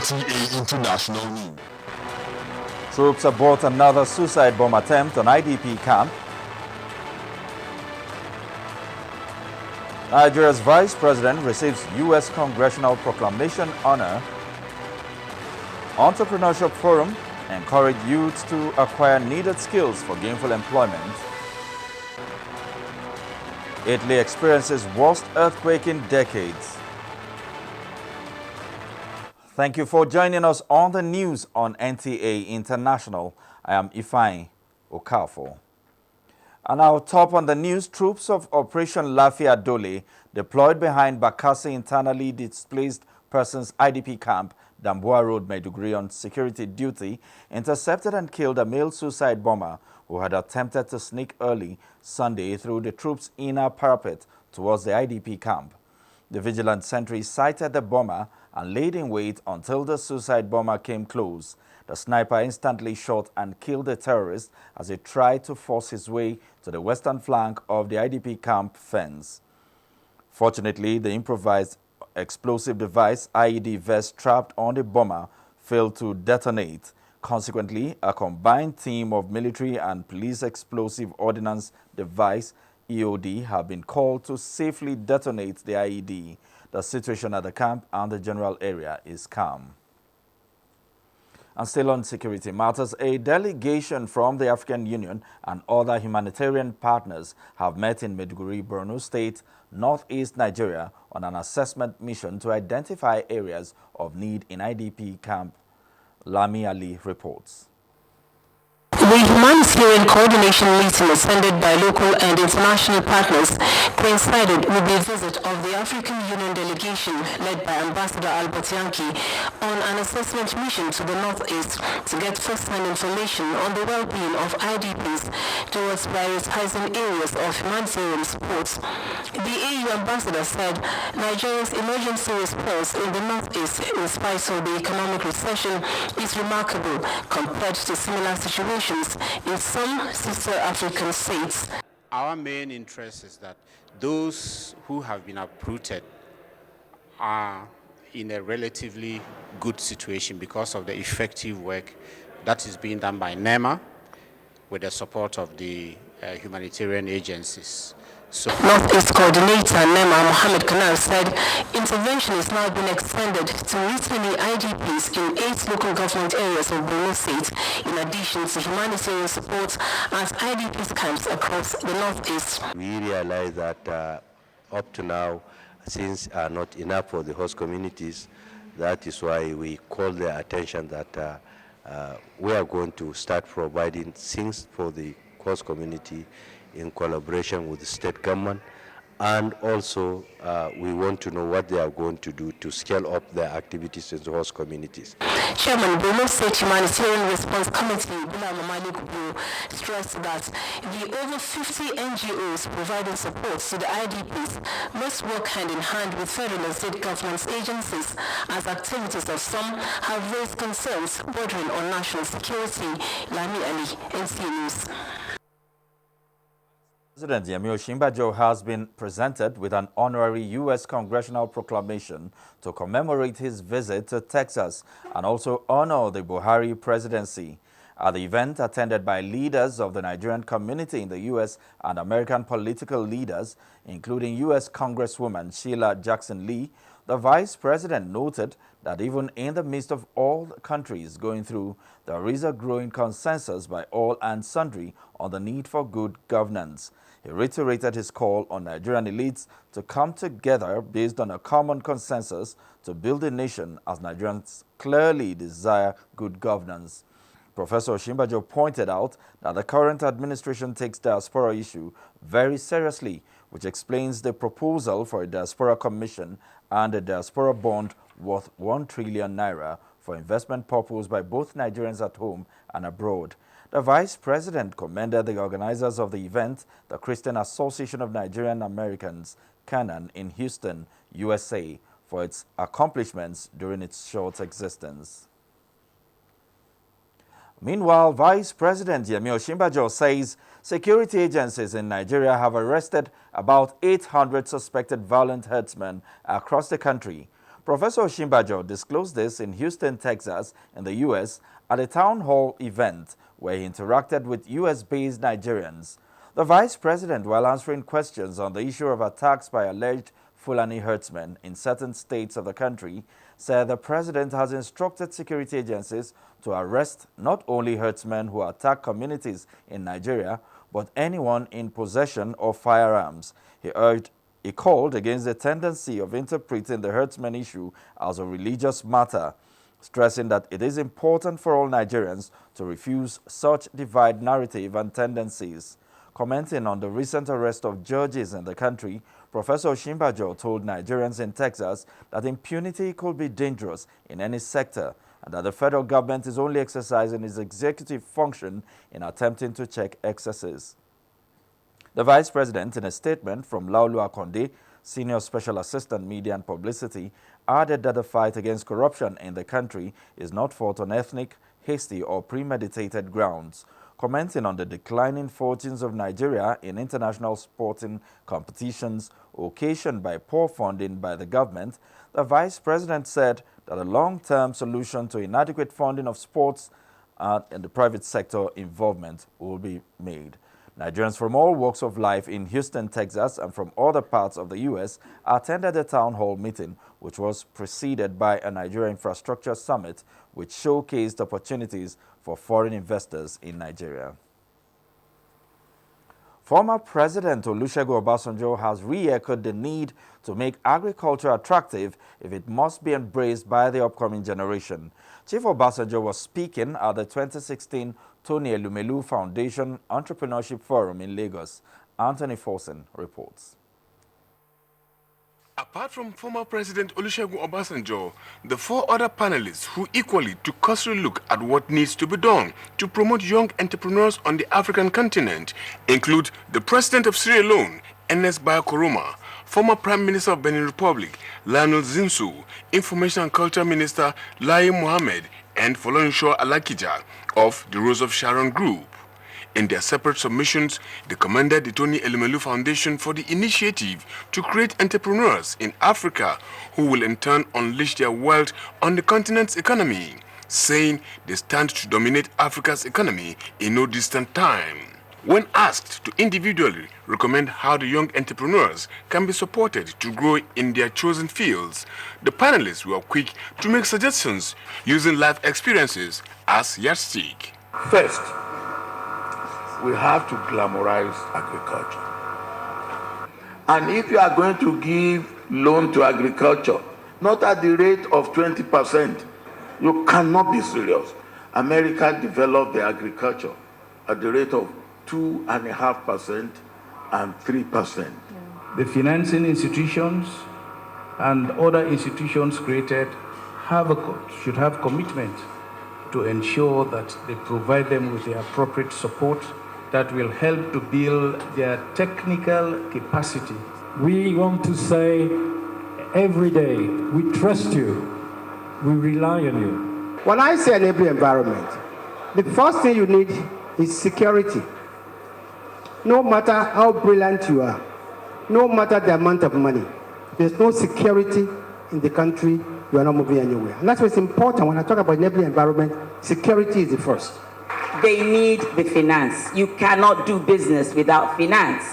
NTA International News. Troops abort another suicide bomb attempt on IDP camp. Nigeria's Vice President receives U.S. Congressional Proclamation honor. Entrepreneurship Forum encourage youths to acquire needed skills for gainful employment. Italy experiences worst earthquake in decades. Thank you for joining us on the news on NTA International. I am Ifeanyi Okafor. And now, top on the news, troops of Operation Lafia Dole deployed behind Bakassi internally displaced persons IDP camp, Damboa Road, Maiduguri, on security duty, intercepted and killed a male suicide bomber who had attempted to sneak early Sunday through the troops' inner parapet towards the IDP camp. The vigilant sentry sighted the bomber and laid in wait until the suicide bomber came close. The sniper instantly shot and killed the terrorist as he tried to force his way to the western flank of the IDP camp fence. Fortunately, the improvised explosive device IED vest trapped on the bomber failed to detonate. Consequently, a combined team of military and police explosive ordnance device EOD have been called to safely detonate the IED. The situation at the camp and the general area is calm. And still on security matters, a delegation from the African Union and other humanitarian partners have met in Maiduguri, Borno State, northeast Nigeria, on an assessment mission to identify areas of need in IDP camp. Lami Ali reports. The Humanitarian coordination meeting attended by local and international partners coincided with the visit of the African Union delegation led by Ambassador Albert Yankee on an assessment mission to the northeast to get first-hand information on the well-being of IDPs towards prioritizing areas of humanitarian support. The AU ambassador said Nigeria's emergency response in the northeast, in spite of the economic recession, is remarkable compared to similar situations in some sister African states. Our main interest is that those who have been uprooted are in a relatively good situation because of the effective work that is being done by NEMA with the support of the humanitarian agencies. So, Northeast Coordinator Nema Mohammed Kanal said intervention is now being extended to meet many IDPs in 8 local government areas of Borno State, in addition to humanitarian support at IDPs camps across the Northeast. We realize that up to now, things are not enough for the host communities. That is why we call their attention that we are going to start providing things for the host community in collaboration with the state government, and also we want to know what they are going to do to scale up their activities in the host communities. Chairman Borno State Humanitarian Response Committee Bulama Malik stressed that the over 50 NGOs providing support to the IDPs must work hand in hand with federal and state government agencies, as activities of some have raised concerns bordering on national security. Lami Ali, NTA News. President Yemi Osinbajo has been presented with an honorary U.S. Congressional Proclamation to commemorate his visit to Texas and also honor the Buhari presidency. At the event, attended by leaders of the Nigerian community in the U.S. and American political leaders, including U.S. Congresswoman Sheila Jackson Lee, the Vice President noted that even in the midst of all countries going through, there is a growing consensus by all and sundry on the need for good governance. He reiterated his call on Nigerian elites to come together based on a common consensus to build a nation, as Nigerians clearly desire good governance. Professor Osinbajo pointed out that the current administration takes diaspora issue very seriously, which explains the proposal for a diaspora commission and a diaspora bond worth 1 trillion naira for investment purpose by both Nigerians at home and abroad. The Vice President commended the organizers of the event, the Christian Association of Nigerian Americans, Canaan, in Houston, USA, for its accomplishments during its short existence. Meanwhile, Vice President Yemi Osinbajo says security agencies in Nigeria have arrested about 800 suspected violent herdsmen across the country. Professor Shimbajo disclosed this in Houston, Texas, in the U.S., at a town hall event where he interacted with U.S.-based Nigerians. The vice president, while answering questions on the issue of attacks by alleged Fulani herdsmen in certain states of the country, said the president has instructed security agencies to arrest not only herdsmen who attack communities in Nigeria, but anyone in possession of firearms. He called against the tendency of interpreting the herdsmen issue as a religious matter, stressing that it is important for all Nigerians to refuse such divide narrative and tendencies. Commenting on the recent arrest of judges in the country, Professor Shimbajo told Nigerians in Texas that impunity could be dangerous in any sector and that the federal government is only exercising its executive function in attempting to check excesses. The vice president, in a statement from Laolu Akonde, Senior Special Assistant Media and Publicity, added that the fight against corruption in the country is not fought on ethnic, hasty or premeditated grounds. Commenting on the declining fortunes of Nigeria in international sporting competitions occasioned by poor funding by the government, the vice president said that a long-term solution to inadequate funding of sports and the private sector involvement will be made. Nigerians from all walks of life in Houston, Texas, and from other parts of the U.S. attended a town hall meeting, which was preceded by a Nigeria Infrastructure Summit, which showcased opportunities for foreign investors in Nigeria. Former President Olusegun Obasanjo has re-echoed the need to make agriculture attractive if it must be embraced by the upcoming generation. Chief Obasanjo was speaking at the 2016 Tony Elumelu Foundation Entrepreneurship Forum in Lagos. Anthony Forsen reports. Apart from former President Olusegun Obasanjo, the four other panelists who equally took cursory look at what needs to be done to promote young entrepreneurs on the African continent include the President of Sierra Leone, Ernest Bai Koroma, former Prime Minister of Benin Republic, Lionel Zinsou, Information and Culture Minister Lai Mohammed, and Folorunsho Alakija of the Rose of Sharon Group. In their separate submissions, they commended the Tony Elumelu Foundation for the initiative to create entrepreneurs in Africa who will in turn unleash their wealth on the continent's economy, saying they stand to dominate Africa's economy in no distant time. When asked to individually recommend how the young entrepreneurs can be supported to grow in their chosen fields, the panelists were quick to make suggestions using life experiences as yardstick. First, we have to glamorize agriculture. And if you are going to give loan to agriculture, not at the rate of 20%, you cannot be serious. America developed the agriculture at the rate of 2.5% and 3%. The financing institutions and other institutions created should have commitment to ensure that they provide them with the appropriate support that will help to build their technical capacity. We want to say every day, we trust you, we rely on you. When I say enabling environment, the first thing you need is security. No matter how brilliant you are, no matter the amount of money, there's no security in the country, you are not moving anywhere. And that's what's important when I talk about enabling environment, security is the first. They need the finance. You cannot do business without finance.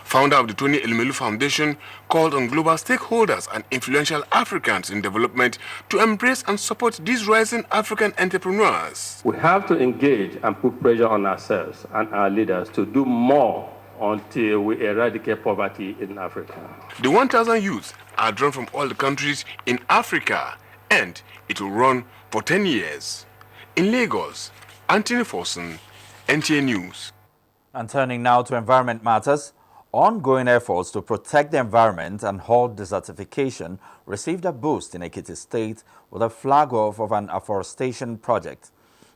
Founder of the Tony Elumelu Foundation called on global stakeholders and influential Africans in development to embrace and support these rising African entrepreneurs. We have to engage and put pressure on ourselves and our leaders to do more until we eradicate poverty in Africa. The 1,000 youths are drawn from all the countries in Africa, and it will run for 10 years. In Lagos, Anthony Forsen, NTA News. And turning now to environment matters, ongoing efforts to protect the environment and halt desertification received a boost in Ekiti State with a flag-off of an afforestation project.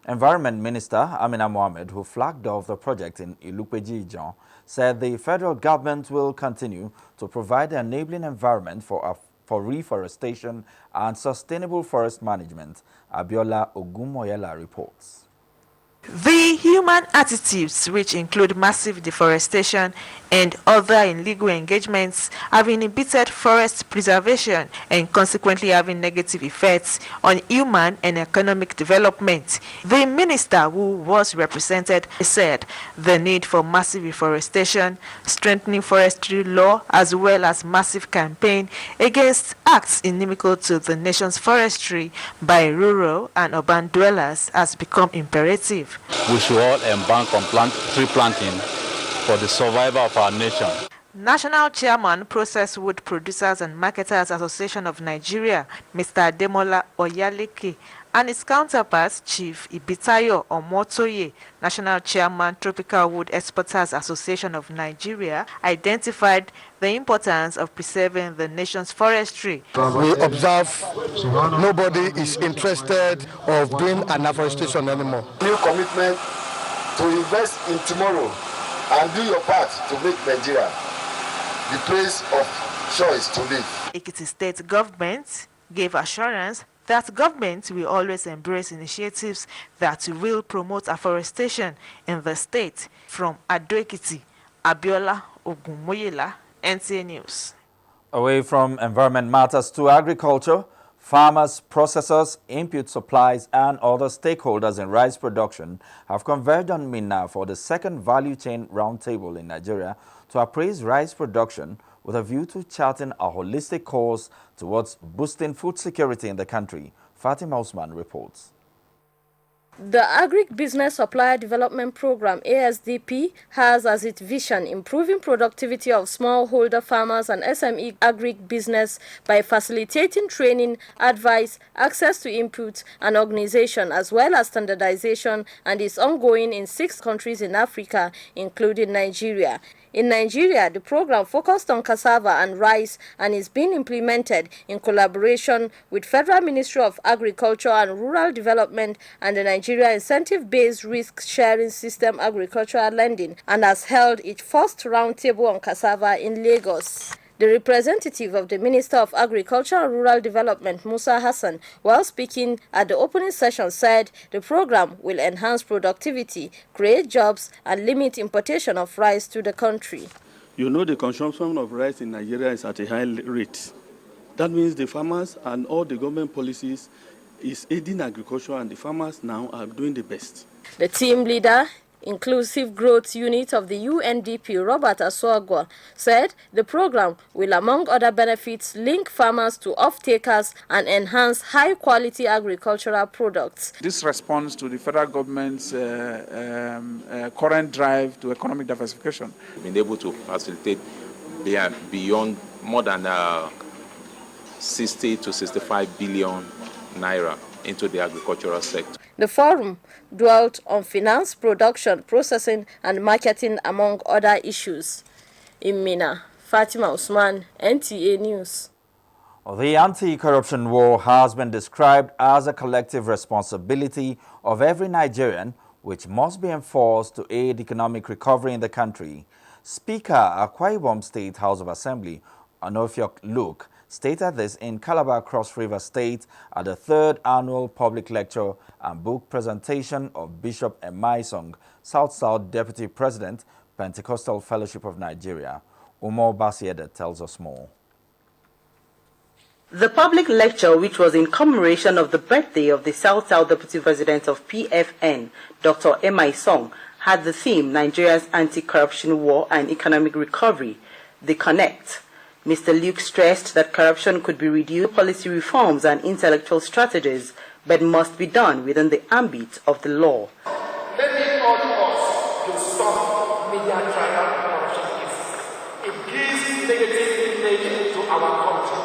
Environment Minister Amina Mohammed, who flagged off the project in Ilupeji-Ijan, said the federal government will continue to provide the enabling environment for reforestation and sustainable forest management. Abiola Ogunmoyela reports. The human attitudes, which include massive deforestation and other illegal engagements, have inhibited forest preservation and consequently having negative effects on human and economic development. The minister who was represented said the need for massive reforestation, strengthening forestry law, as well as massive campaign against acts inimical to the nation's forestry by rural and urban dwellers has become imperative. We should all embark on tree planting for the survival of our nation. National Chairman, Processed Wood Producers and Marketers Association of Nigeria, Mr. Ademola Oyaleke, and his counterpart, Chief Ibitayo Omotoye, National Chairman, Tropical Wood Exporters Association of Nigeria, identified the importance of preserving the nation's forestry. We observe nobody is interested of doing an afforestation anymore. New commitment to invest in tomorrow and do your part to make Nigeria the place of choice to live. Ekiti State government gave assurance that government will always embrace initiatives that will promote afforestation in the state. From Ado-Ekiti, Abiola Ogunmoyela, NTA News. Away from environment matters to agriculture, farmers, processors, input supplies, and other stakeholders in rice production have converged on Minna for the second value chain roundtable in Nigeria to appraise rice production with a view to charting a holistic course towards boosting food security in the country. Fatima Usman reports. The Agribusiness Supplier Development Program, ASDP, has as its vision improving productivity of smallholder farmers and SME agribusiness by facilitating training, advice, access to input and organization, as well as standardization, and is ongoing in 6 countries in Africa, including Nigeria. In Nigeria, the program focused on cassava and rice and is being implemented in collaboration with Federal Ministry of Agriculture and Rural Development and the Nigeria Incentive-Based Risk-Sharing System Agricultural Lending, and has held its first roundtable on cassava in Lagos. The representative of the Minister of Agriculture and Rural Development, Musa Hassan, while speaking at the opening session, said the program will enhance productivity, create jobs, and limit importation of rice to the country. You know, the consumption of rice in Nigeria is at a high rate. That means the farmers and all the government policies is aiding agriculture, and the farmers now are doing the best. The team leader, Inclusive Growth Unit of the UNDP, Robert Aswagwa, said the program will, among other benefits, link farmers to off-takers and enhance high-quality agricultural products. This responds to the federal government's current drive to economic diversification. Being able to facilitate beyond more than 60 to 65 billion naira into the agricultural sector. The forum dwelt on finance, production, processing, and marketing, among other issues. In Minna, Fatima Usman, NTA News. The anti-corruption war has been described as a collective responsibility of every Nigerian, which must be enforced to aid economic recovery in the country. Speaker, Akwa Ibom State House of Assembly, Anofiok Luke, stated this in Calabar, Cross River State at the 3rd Annual Public Lecture and Book Presentation of Bishop Emaisong, South-South Deputy President, Pentecostal Fellowship of Nigeria. Umar Basiede tells us more. The public lecture, which was in commemoration of the birthday of the South-South Deputy President of PFN, Dr. Emaisong, had the theme Nigeria's Anti-Corruption War and Economic Recovery, The Connect. Mr. Luke stressed that corruption could be reduced through policy reforms and intellectual strategies, but must be done within the ambit of the law. Let me urge us to stop media trial corruption cases. It gives negative image to our country.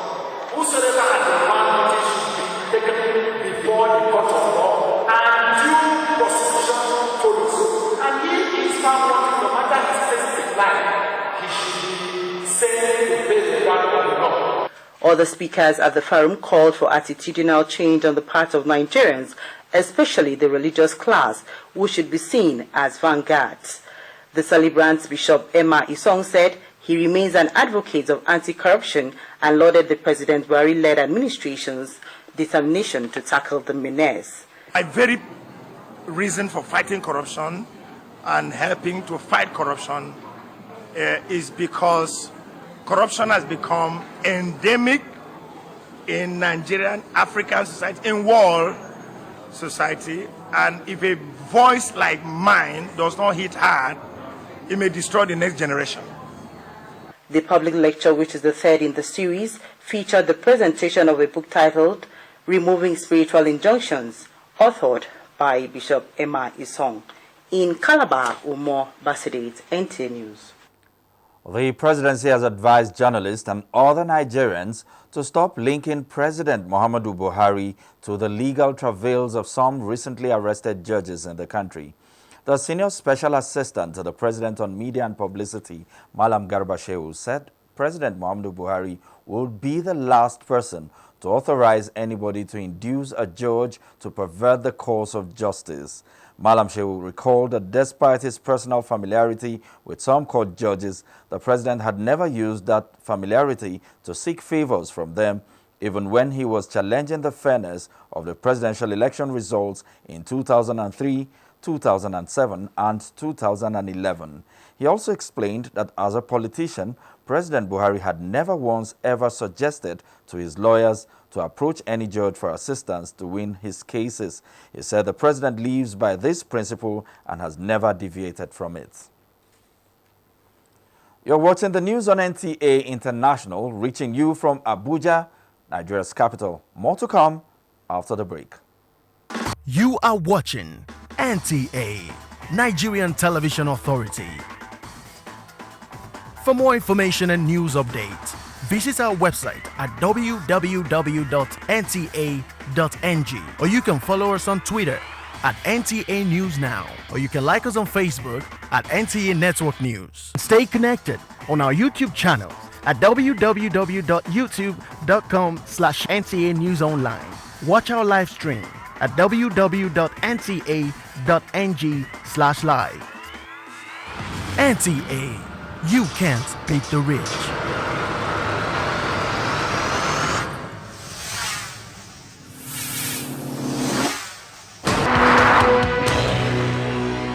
Whosoever has the advantage should be taken before the court of law and due prosecution follows. And he is found wanting, no matter his specific life, he should be sent to face the wrath of the law. Other speakers at the forum called for attitudinal change on the part of Nigerians, especially the religious class, who should be seen as vanguards. The celebrant Bishop Emaisong said he remains an advocate of anti-corruption and lauded the President Buhari-led administration's determination to tackle the menace. I'm very reason for fighting corruption and helping to fight corruption is because corruption has become endemic in Nigerian, African society, in world society, and if a voice like mine does not hit hard, it may destroy the next generation. The public lecture, which is the third in the series, featured the presentation of a book titled Removing Spiritual Injunctions, authored by Bishop Emma Isong. In Calabar, Umar Basidate, NTA News. The presidency has advised journalists and other Nigerians to stop linking President Muhammadu Buhari to the legal travails of some recently arrested judges in the country. The senior special assistant to the president on media and publicity, Malam Garba Shehu, said President Muhammadu Buhari will be the last person to authorize anybody to induce a judge to pervert the course of justice. Malam Shehu recalled that despite his personal familiarity with some court judges, the president had never used that familiarity to seek favors from them, even when he was challenging the fairness of the presidential election results in 2003, 2007, and 2011. He also explained that as a politician, President Buhari had never once ever suggested to his lawyers to approach any judge for assistance to win his cases. He said the president lives by this principle and has never deviated from it. You're watching the news on NTA International, reaching you from Abuja, Nigeria's capital. More to come after the break. You are watching NTA, Nigerian Television Authority. For more information and news updates, visit our website at www.nta.ng, or you can follow us on Twitter at NTA News Now, or you can like us on Facebook at NTA Network News. Stay connected on our YouTube channel at www.youtube.com/NTA News Online. Watch our live stream at www.nta.ng/live. NTA, you can't beat the rich.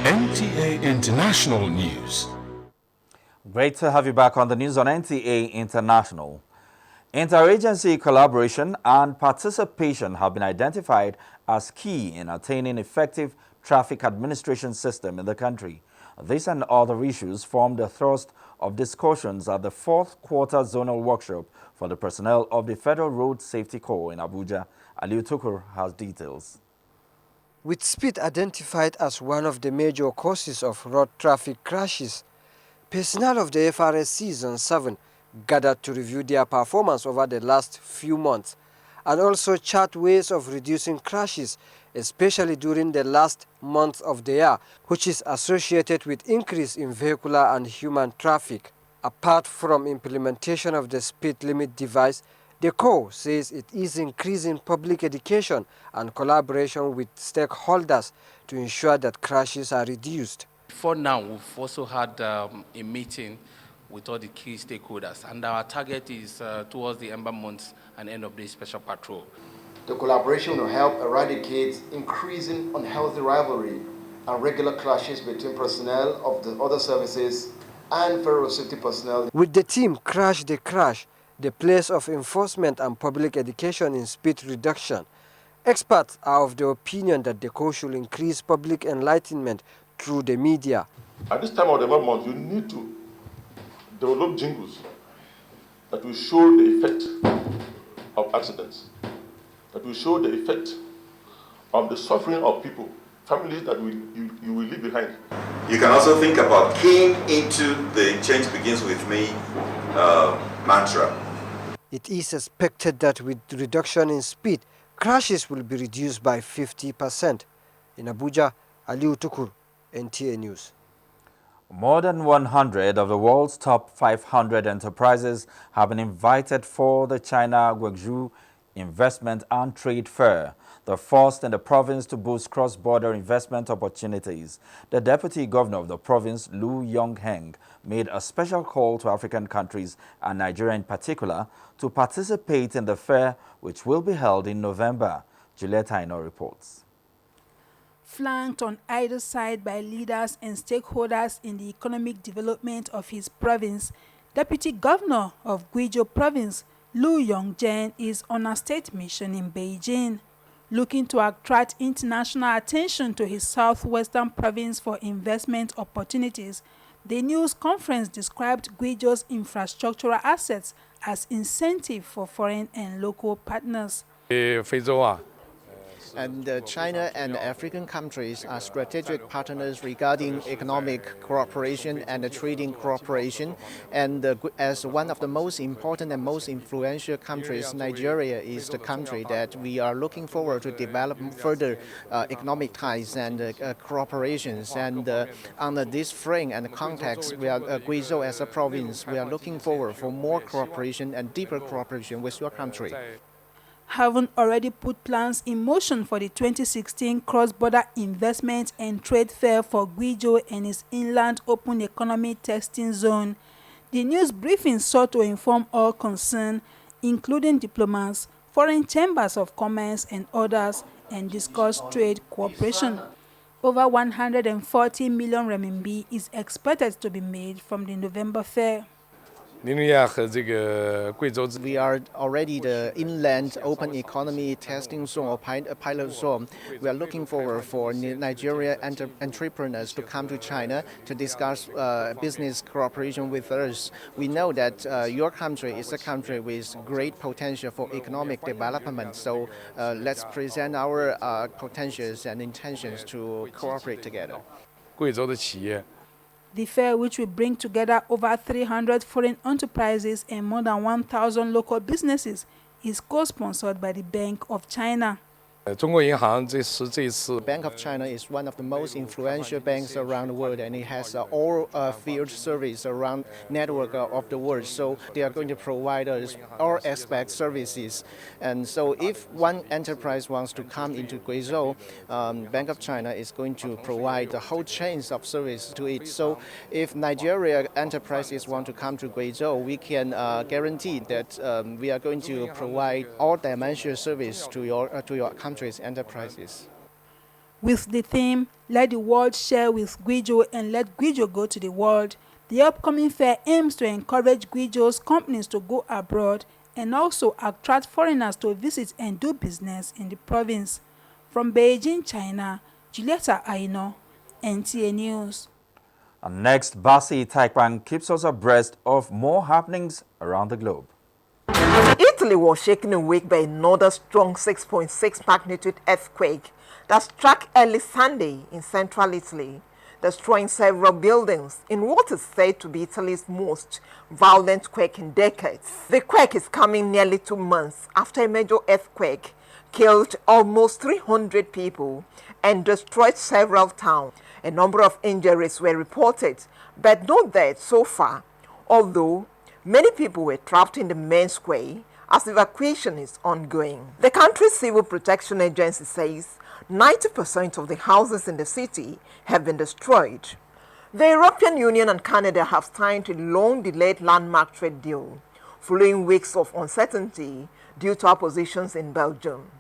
NTA International News. Great to have you back on the news on NTA International. Interagency collaboration and participation have been identified as key in attaining effective traffic administration system in the country. This and other issues formed the thrust of discussions at the fourth quarter zonal workshop for the personnel of the Federal Road Safety Corps in Abuja. Aliu Tukur has details. With speed identified as one of the major causes of road traffic crashes, personnel of the FRS Season 7 gathered to review their performance over the last few months and also chart ways of reducing crashes, especially during the last month of the year, which is associated with increase in vehicular and human traffic. Apart from implementation of the speed limit device, the Corps says it is increasing public education and collaboration with stakeholders to ensure that crashes are reduced. For now, we've also had a meeting with all the key stakeholders, and our target is towards the Ember months and end of the special patrol. The collaboration will help eradicate increasing unhealthy rivalry and regular clashes between personnel of the other services and federal safety personnel. With the team Crash the Crash, the place of enforcement and public education in speed reduction, experts are of the opinion that the Corps should increase public enlightenment through the media. At this time of the month, you need to develop jingles that will show the effect of accidents, that will show the effect of the suffering of people, families that you will leave behind. You can also think about keying into the change begins with me mantra. It is expected that with reduction in speed, crashes will be reduced by 50%. In Abuja, Aliu Tukur, NTA News. More than 100 of the world's top 500 enterprises have been invited for the China Guangzhou Investment and Trade Fair, the first in the province to boost cross-border investment opportunities. The deputy governor of the province, Lu Yongheng, made a special call to African countries, and Nigeria in particular, to participate in the fair, which will be held in November. Juliet Aino reports. flanked on either side by leaders and stakeholders in the economic development of his province. Deputy Governor of Guizhou Province, Lu Yongzhen, is on a state mission in Beijing, looking to attract international attention to his southwestern province for investment opportunities. The news conference described Guizhou's infrastructural assets as incentive for foreign and local partners. And China and African countries are strategic partners regarding economic cooperation and trading cooperation. And as one of the most important and most influential countries, Nigeria is the country that we are looking forward to develop further economic ties and cooperations. And under this frame and context, we are Guizhou as a province, we are looking forward for more cooperation and deeper cooperation with your country. Having already put plans in motion for the 2016 Cross-Border Investment and Trade Fair for Guizhou and its Inland Open Economy Testing Zone, the news briefing sought to inform all concerned, including diplomats, foreign chambers of commerce and others, and discuss trade cooperation. Over 140 million renminbi is expected to be made from the November fair. We are already the inland open economy testing zone or pilot zone. We are looking forward for Nigerian entrepreneurs to come to China to discuss business cooperation with us. We know that your country is a country with great potential for economic development. So let's present our potentials and intentions to cooperate together. The fair, which will bring together over 300 foreign enterprises and more than 1,000 local businesses, is co-sponsored by the Bank of China. The Bank of China is one of the most influential banks around the world, and it has all field service around network of the world. So they are going to provide us all aspect services. And so if one enterprise wants to come into Guizhou, Bank of China is going to provide the whole chains of service to it. So if Nigeria enterprises want to come to Guizhou, we can guarantee that we are going to provide all dimensional service to your country's enterprises. With the theme, Let the World Share with Guizhou and Let Guizhou Go to the World, the upcoming fair aims to encourage Guizhou's companies to go abroad and also attract foreigners to visit and do business in the province. From Beijing, China, Julieta Aino, NTA News. And next, Basi Taikwan keeps us abreast of more happenings around the globe. Italy was shaken awake by another strong 6.6 magnitude earthquake that struck early Sunday in central Italy, destroying several buildings in what is said to be Italy's most violent quake in decades. The quake is coming nearly 2 months after a major earthquake killed almost 300 people and destroyed several towns. A number of injuries were reported, but no deaths so far, although many people were trapped in the main square as evacuation is ongoing. The country's Civil Protection Agency says 90% of the houses in the city have been destroyed. The European Union and Canada have signed a long-delayed landmark trade deal, following weeks of uncertainty due to oppositions in Belgium.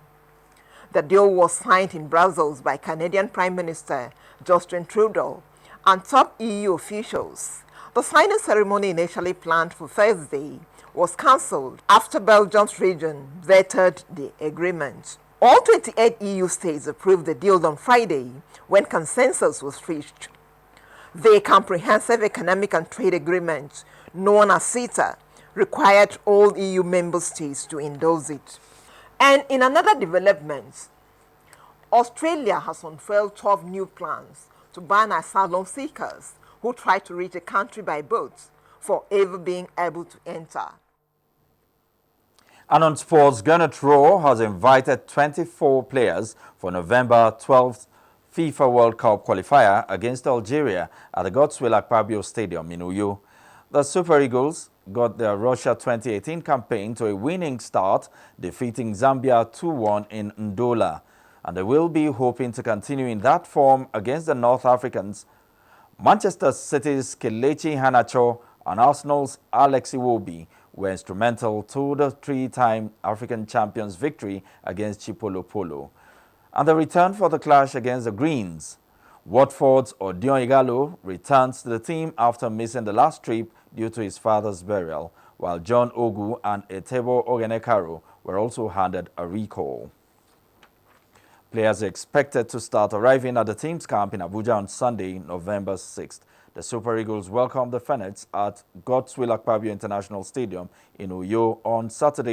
The deal was signed in Brussels by Canadian Prime Minister Justin Trudeau and top EU officials. The signing ceremony, initially planned for Thursday, was cancelled after Belgium's region vetted the agreement. All 28 EU states approved the deal on Friday when consensus was reached. The Comprehensive Economic and Trade Agreement, known as CETA, required all EU member states to endorse it. And in another development, Australia has unveiled 12 new plans to ban asylum seekers who try to reach the country by boat for ever being able to enter. And on sports, Gernot Rohr has invited 24 players for November 12th FIFA World Cup qualifier against Algeria at the Godswill Akpabio Stadium in Uyo. The Super Eagles got their Russia 2018 campaign to a winning start, defeating Zambia 2-1 in Ndola. And they will be hoping to continue in that form against the North Africans. Manchester City's Kelechi Iheanacho and Arsenal's Alex Iwobi were instrumental to the three-time African champions' victory against Chipolo Polo. And the return for the clash against the Greens. Watford's Odion Igalo returns to the team after missing the last trip due to his father's burial, while John Ogu and Etebo Ogenekaro were also handed a recall. Players are expected to start arriving at the team's camp in Abuja on Sunday, November 6th. The Super Eagles welcome the Fenets at Godswill Akpabio International Stadium in Uyo on Saturday.